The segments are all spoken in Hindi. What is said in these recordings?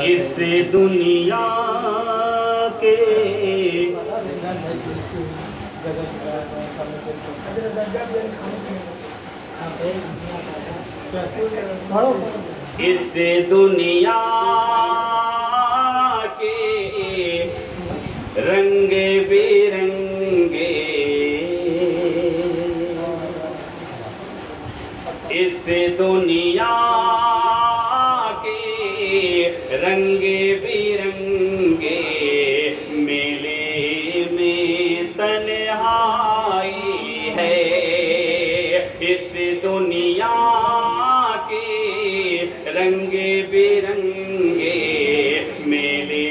इस दुनिया के इस दुनिया के रंग बिरंगे, इस दुनिया के रंग बिरंगे मेले में तन्हाई है। इस दुनिया के रंग बिरंगे मेले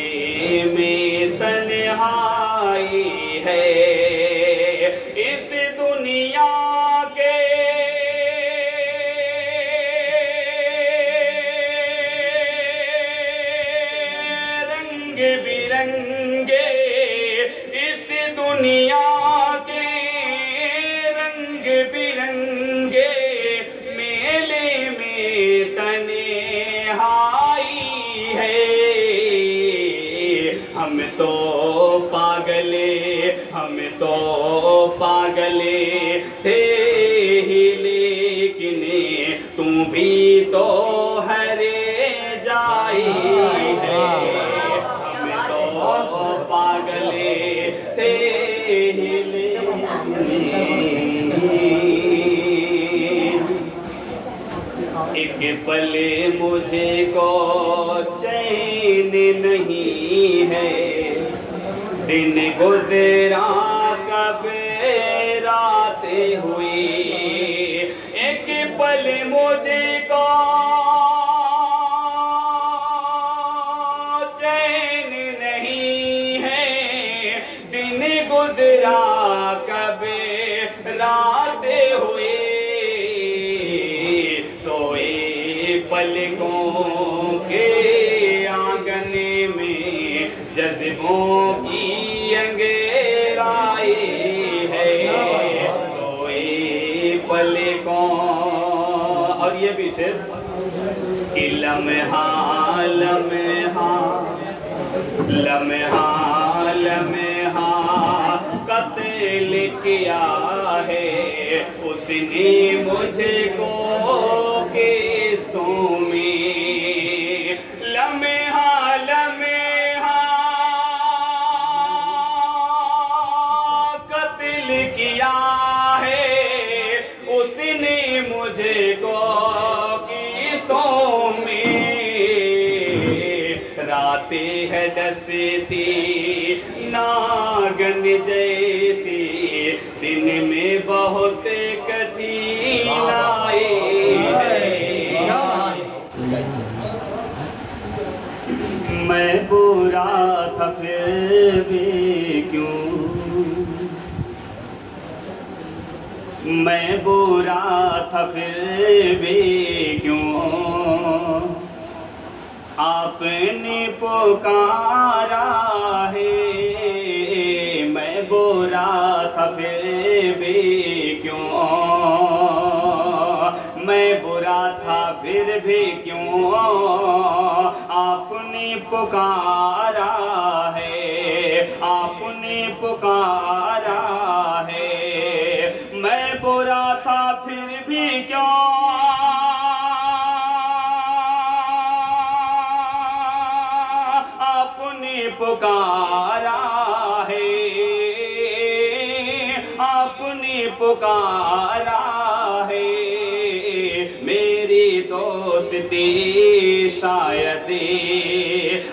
में तन्हाई है। इस दुनिया के रंग बिरंगे, इस दुनिया के रंग बिरंगे मेले में तन्हाई है। हम तो पागले थे ही, लेकिन तू भी तो हरे जाई है। हम तो पागले थे ही, एक पल मुझे को चैन नहीं है। दिन गुजरा कब रातें हुई, एक पल मुझे को चैन नहीं है। दिन गुजरा कब रातें हुई, सोए पलकों के आंगन में जज्बों की अंगेराई है। सोए पलकों, और ये भी शेर कि लम्हा लम्हा लम्हा लम्हा कत्ल किया है उसने मुझको किस्तों में। लम्हा लम्हा कत्ल किया है उसने मुझको किस्तों में। रातें है डसती नागन जैसी, दिन में बहुत कठिनाई है। मैं बुरा था फिर भी क्यों, मैं बुरा था फिर भी क्यों, आपने पुकारा है। मैं बुरा था फिर भी क्यों, मैं बुरा था फिर भी क्यों, आपने पुकारा है, आपने पुकारा है। मैं बुरा था फिर भी क्यों, आपने पुकारा है, आपने पुकारा है। मेरी दोस्ती शायद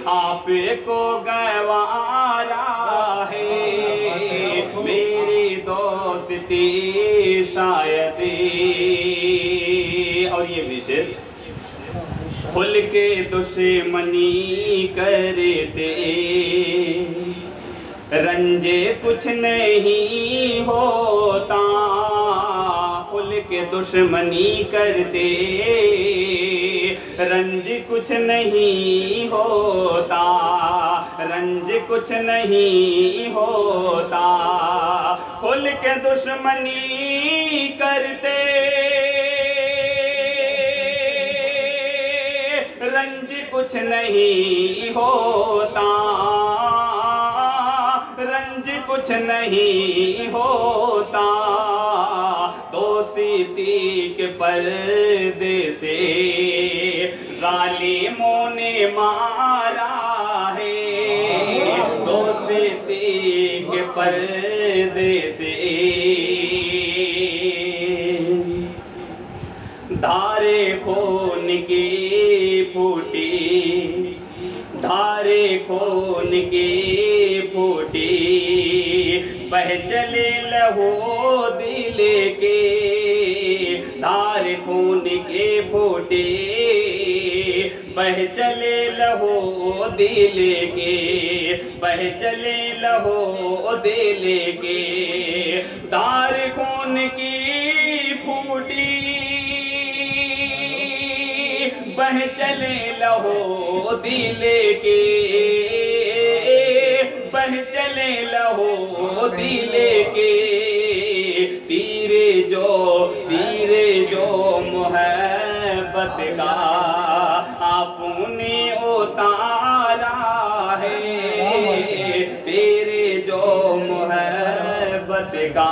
आपको गवारा है। मेरी दोस्ती शायद, और ये विशेष खुल के दुश्मनी करते, रंजे कुछ नहीं होता। खुल के दुश्मनी करते, रंज कुछ नहीं होता, रंज कुछ नहीं होता। खुल के दुश्मनी करते, रंज कुछ नहीं होता, रंज कुछ नहीं होता, दोस्ती के पर्दे से जालिमों ने मारा है, दोस्ती के पर्दे से। धारे खून की फूटी, धारे खून की फूटी, बह चले लहू दिल के, धारे खून के फूटी, बह चले लहू दिल के, बह चले लहू दिल के, धारे खून की फूटी, बह चले लहू दिल के, बह चले लहू दिल के, तीरे जो मोहब्बत का आपने उतारा है, तेरे जो मोहब्बत का